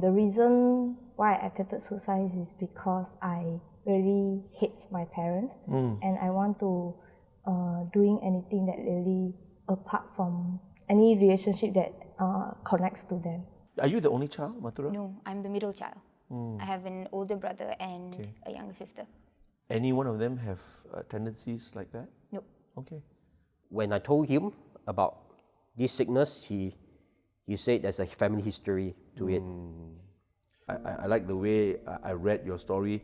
The reason why I attempted suicide is because I really hate my parents and I want to doing anything that really apart from any relationship that connects to them. Are you the only child, Mathura? No, I'm the middle child. I have an older brother and a younger sister. Any one of them have tendencies like that? Nope. Okay. When I told him about this sickness, he said there's a family history to it. I like the way I read your story.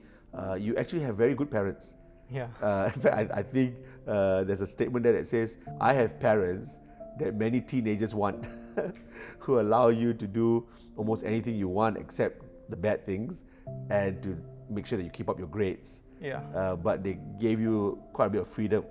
You actually have very good parents. Yeah. In fact, I think there's a statement there that says, I have parents that many teenagers want, who allow you to do almost anything you want except the bad things, and to make sure that you keep up your grades. Yeah. But they gave you quite a bit of freedom.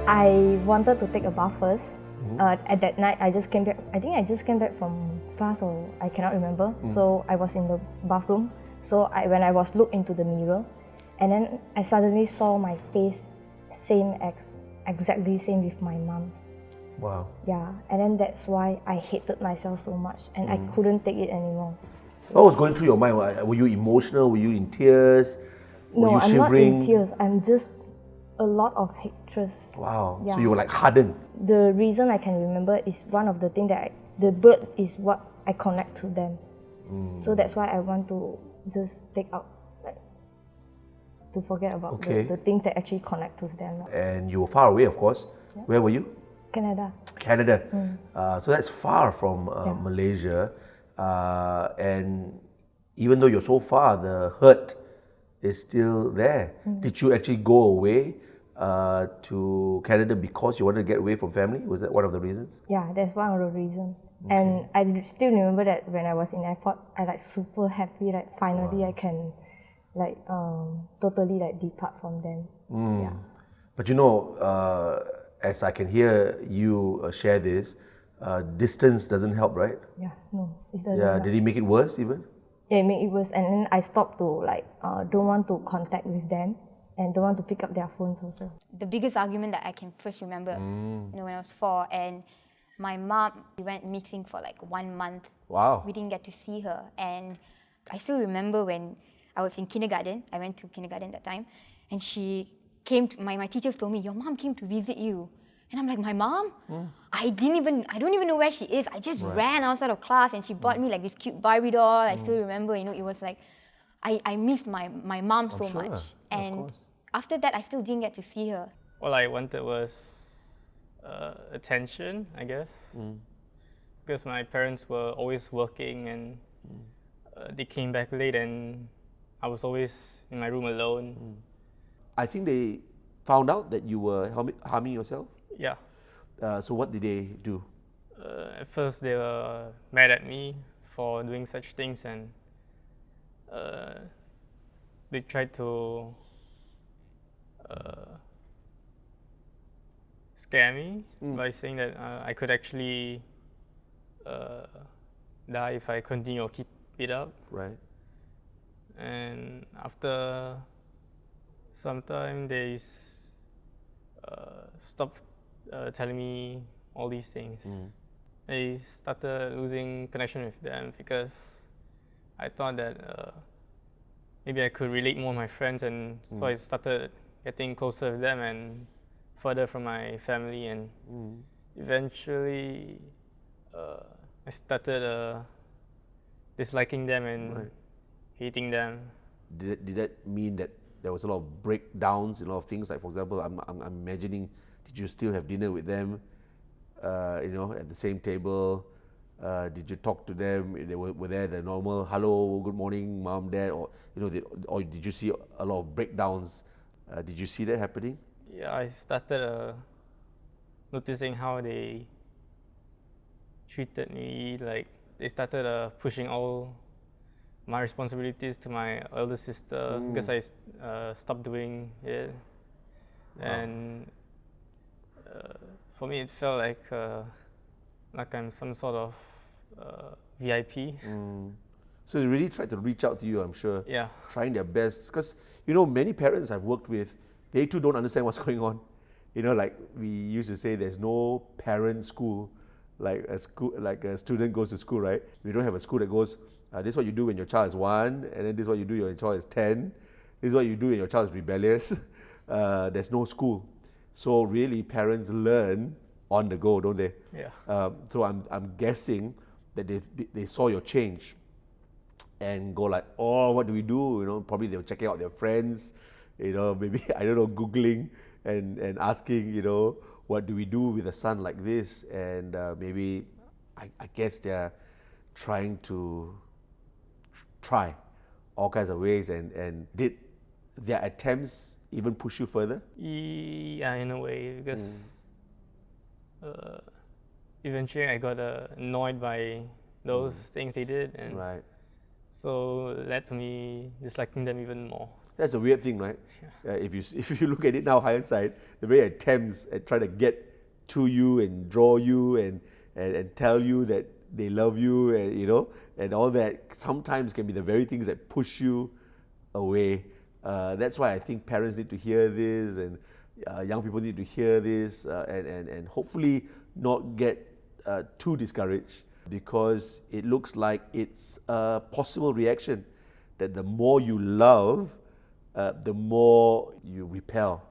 I wanted to take a bath first. At that night, I just came back. I think I just came back from class, or I cannot remember. So I was in the bathroom. So when I was looked into the mirror, and then I suddenly saw my face exactly same with my mom. Wow. Yeah, and then that's why I hated myself so much, and I couldn't take it anymore. What was going through your mind? Were you emotional? Were you in tears? Were No, you I'm shivering? not in tears. I'm just a lot of hatred. Wow. Yeah. So you were like hardened. The reason I can remember is one of the things that the bird is what I connect to them. So that's why I want to just take out, like, to forget about the things that actually connect to them. And you were far away, of course. Yeah. Where were you? Canada. Canada. So that's far from Malaysia. And even though you're so far, the hurt is still there. Did you actually go away to Canada because you wanted to get away from family? Was that one of the reasons? Yeah, that's one of the reasons. And I still remember that when I was in airport, I like super happy, like finally I can like totally like depart from them. Yeah. But you know, as I can hear you share this, distance doesn't help, right? Yeah, no, it doesn't. Yeah, did it make it worse even? Yeah, it made it worse, and then I stopped to like don't want to contact with them and don't want to pick up their phones also. The biggest argument that I can first remember, when I was 4, and my mom went missing for like 1 month. Wow. We didn't get to see her, and I still remember when I was in kindergarten. I went to kindergarten that time, and she came to my teachers told me, your mom came to visit you. And I'm like, my mom? I don't even know where she is. I just ran outside of class, and she bought me like this cute Barbie doll. I still remember, it was like, I missed my mom so much. And after that, I still didn't get to see her. All I wanted was attention, I guess. Because my parents were always working, and they came back late, and I was always in my room alone. I think they found out that you were harming yourself. Yeah. So what did they do? At first, they were mad at me for doing such things, and they tried to scare me by saying that I could actually die if I continue or keep it up. Right. And after some time, they stopped telling me all these things. I started losing connection with them because I thought that maybe I could relate more with my friends, and so I started getting closer with them and further from my family, and eventually I started disliking them and hating them. Did that mean that there was a lot of breakdowns, a lot of things? Like, for example, I'm imagining, did you still have dinner with them, at the same table? Did you talk to them? They were there the normal, hello, good morning, mom, dad, or or did you see a lot of breakdowns? Did you see that happening? Yeah, I started noticing how they treated me. Like, they started pushing all my responsibilities to my elder sister because I stopped doing it. And for me, it felt like like I'm some sort of VIP. So they really tried to reach out to you, I'm sure. Yeah. Trying their best. Because, you know, many parents I've worked with, they too don't understand what's going on. You know, like we used to say, there's no parent school, like a student goes to school, right? We don't have a school that goes, this is what you do when your child is 1, and then this is what you do when your child is 10. This is what you do when your child is rebellious. There's no school. So really, parents learn on the go, don't they? Yeah. So I'm guessing that they saw your change and go like, oh, what do we do? You know, probably they were checking out their friends, you know, maybe, I don't know, Googling and asking, you know, what do we do with a son like this? And maybe, I guess they're trying to try all kinds of ways. And did their attempts even push you further? Yeah, in a way, because eventually I got annoyed by those things they did, and Right. so it led to me disliking them even more. That's a weird thing, right? If you look at it now, hindsight, the very attempts at trying to get to you and draw you and tell you that they love you, and you know, and all that sometimes can be the very things that push you away. That's why I think parents need to hear this, and young people need to hear this, and hopefully not get too discouraged, because it looks like it's a possible reaction that the more you love, the more you repel.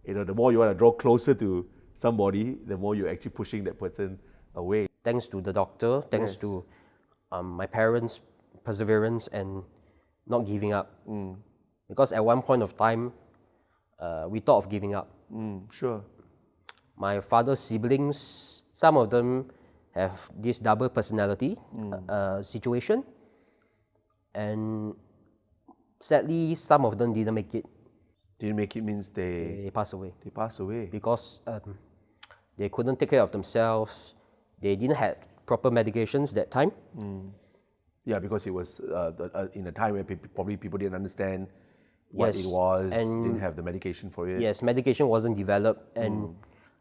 You know, the more you want to draw closer to somebody, the more you're actually pushing that person away. Thanks to the doctor, thanks to my parents' perseverance and not giving up. Because at one point of time, we thought of giving up. Sure. My father's siblings, some of them have this double personality situation, and sadly, some of them didn't make it. Didn't make it means They passed away they passed away. because they couldn't take care of themselves. They didn't have proper medications that time. Yeah, because it was in a time where probably people didn't understand what Yes, it was, and didn't have the medication for it. Yes, medication wasn't developed, and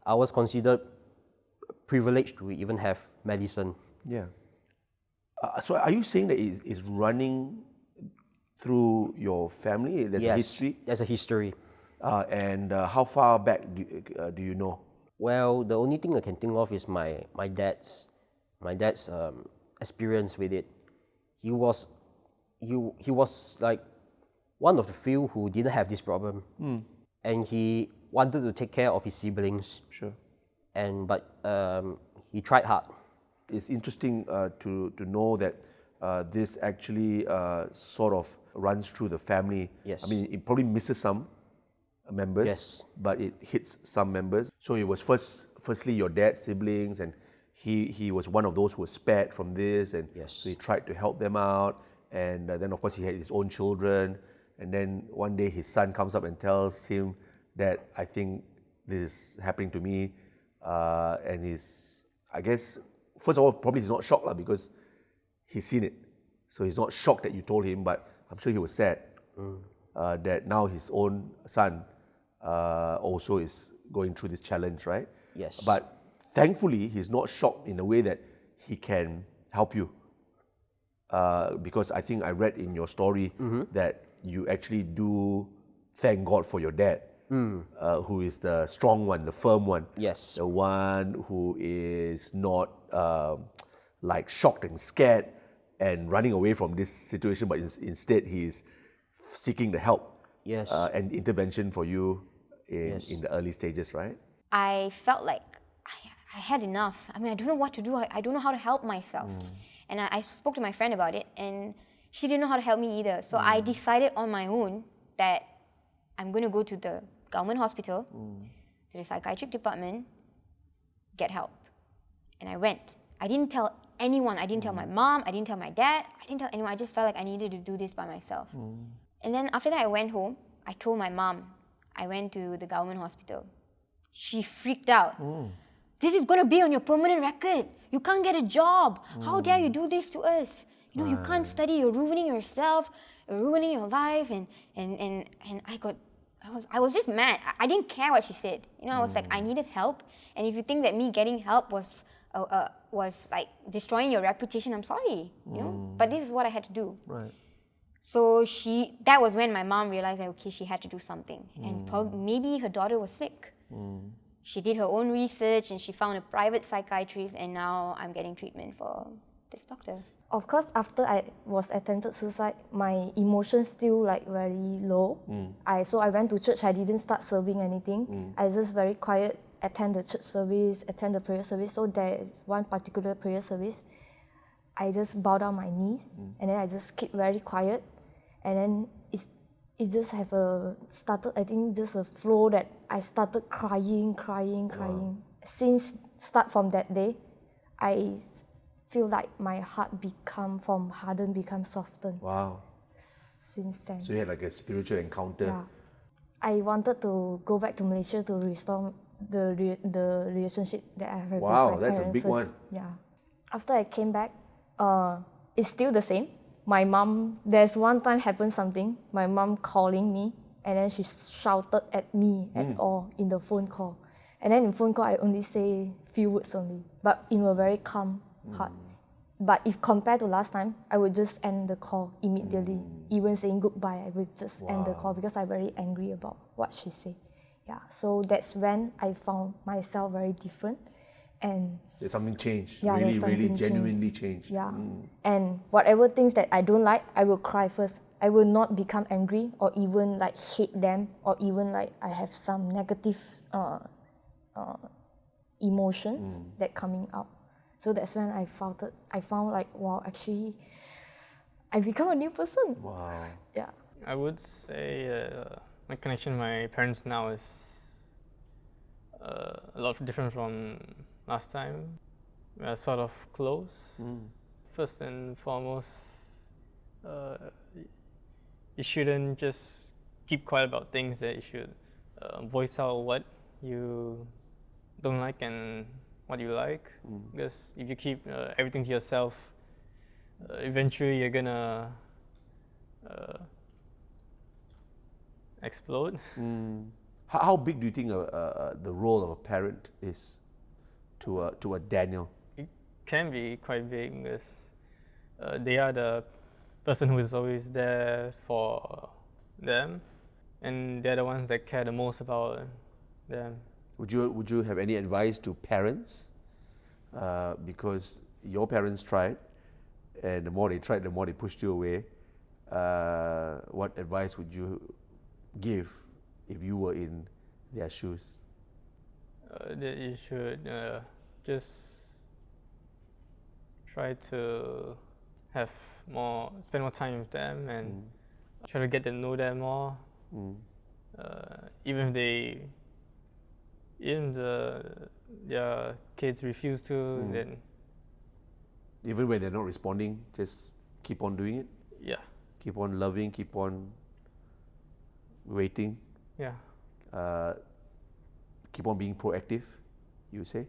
I was considered privileged to even have medicine. Yeah. So are you saying that it is running through your family? There's a history? There's a history. And how far back do you know? Well, the only thing I can think of is my dad's experience with it. He was like one of the few who didn't have this problem, and he wanted to take care of his siblings. Sure. But he tried hard. It's interesting to know that this actually sort of runs through the family. Yes. I mean, it probably misses some members, Yes. but it hits some members. So it was firstly your dad's siblings, and he was one of those who was spared from this, and Yes. so he tried to help them out. And then of course he had his own children, and then one day his son comes up and tells him that, I think this is happening to me, and I guess, first of all, probably he's not shocked because he's seen it. So he's not shocked that you told him, but I'm sure he was sad that now his own son also is going through this challenge, right? Yes. But thankfully, he's not shocked in a way that he can help you. Because I think I read in your story that you actually do thank God for your dad, who is the strong one, the firm one. Yes. The one who is not like shocked and scared and running away from this situation, but instead he is seeking the help Yes. and intervention for you Yes. in the early stages, right? I felt like I had enough. I mean, I don't know what to do. I don't know how to help myself. And I spoke to my friend about it, and she didn't know how to help me either. So I decided on my own that I'm going to go to the government hospital, to the psychiatric department, get help. And I went. I didn't tell anyone. I didn't tell my mom. I didn't tell my dad. I didn't tell anyone. I just felt like I needed to do this by myself. And then after that, I went home. I told my mom. I went to the government hospital. She freaked out. This is going to be on your permanent record. You can't get a job. How dare you do this to us? You know, you can't study. You're ruining yourself. You're ruining your life. And I was just mad. I didn't care what she said. You know, I was like, I needed help. And if you think that me getting help was was like destroying your reputation, I'm sorry, you know. But this is what I had to do. Right. So that was when my mom realized that, okay, she had to do something. And maybe her daughter was sick. She did her own research and she found a private psychiatrist, and now I'm getting treatment for this doctor. Of course, after I was attempted suicide, my emotions still like very low. So I went to church. I didn't start serving anything. I was just very quiet, attend the church service, attend the prayer service. So there is one particular prayer service, I just bow down my knees and then I just keep very quiet, and then it just have started. I think just a flow that I started crying. Since start from that day, I feel like my heart become from hardened become softened. Wow. Since then. So you had like a spiritual encounter. Yeah. I wanted to go back to Malaysia to restore the relationship that I have with my Wow, parents. that's a big one. Yeah. After I came back, it's still the same. My mom, there's one time happened something, my mom calling me, and then she shouted at me at all in the phone call. And then in phone call, I only say few words only, but in a very calm heart. But if compared to last time, I would just end the call immediately. Even saying goodbye, I would just end the call because I'm very angry about what she said. Yeah, so that's when I found myself very different. And There's something changed. yeah, Really, there's something really, genuinely changed. yeah. And whatever things that I don't like, I will cry first. I will not become angry or even like hate them or even like I have some negative emotions that coming out. So that's when I found like, wow, actually, I become a new person. Wow. Yeah. I would say my connection with my parents now is a lot different from last time. We are sort of close. First and foremost, you shouldn't just keep quiet about things. That you should voice out what you don't like and what you like. Because if you keep everything to yourself, eventually you're gonna explode. How big do you think the role of a parent is to a Daniel? It can be quite big because they are the person who is always there for them, and they're the ones that care the most about them. Would you have any advice to parents? Because your parents tried, and the more they tried, the more they pushed you away. What advice would you give if you were in their shoes? That you should just try to spend more time with them and try to get to know them more. Even if their kids refuse to, then Even when they're not responding, just keep on doing it. yeah, Keep on loving. Keep on waiting. yeah. Keep on being proactive, you say.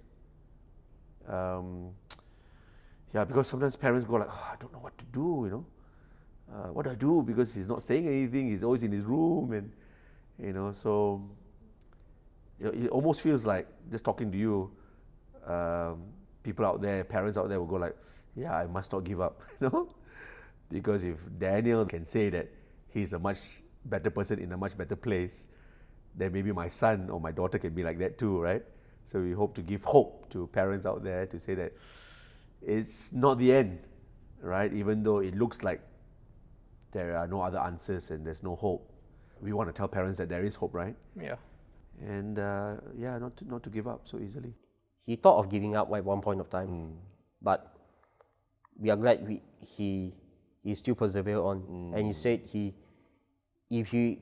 Yeah, because sometimes parents go like, I don't know what to do, you know. What do I do? Because he's not saying anything. He's always in his room, and so it almost feels like just talking to you. People out there, parents out there, will go like, yeah, I must not give up, because if Daniel can say that he's a much better person in a much better place, then maybe my son or my daughter can be like that too, right? So we hope to give hope to parents out there to say that it's not the end, right? Even though it looks like there are no other answers and there's no hope, we want to tell parents that there is hope, right? Yeah. And not to give up so easily. He thought of giving up at one point of time, but we are glad he still persevered on, and he said if he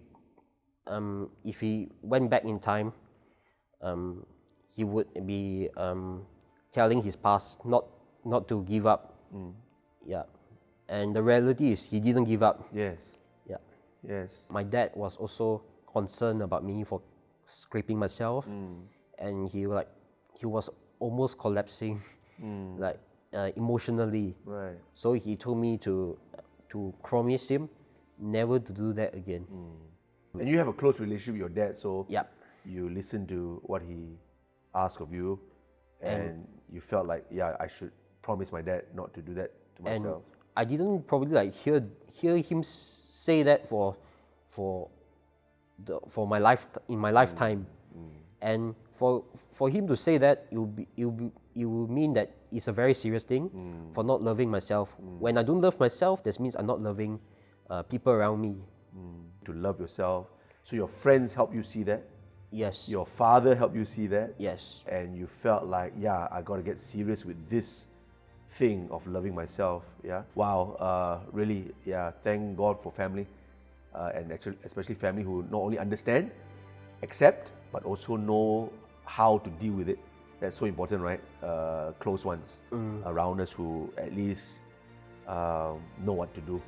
went back in time, he would be telling his past not to give up. Yeah, and the reality is he didn't give up. Yes. Yeah, Yes. my dad was also concerned about me for scraping myself, and he was almost collapsing, like emotionally. Right. So he told me to promise him never to do that again. And you have a close relationship with your dad, so Yep. you listen to what he asks of you, and you felt like, yeah, I should promise my dad not to do that to myself. I didn't probably like hear him say that for my life in my lifetime, and for him to say that, it will mean that it's a very serious thing for not loving myself. When I don't love myself, that means I'm not loving people around me. To love yourself. So your friends help you see that. Yes. Your father helped you see that. Yes. And you felt like, yeah, I got to get serious with this thing of loving myself. Yeah. Wow. Really. Yeah. Thank God for family, and actually, especially family who not only understand, accept, but also know how to deal with it. That's so important, right? Close ones around us who at least know what to do.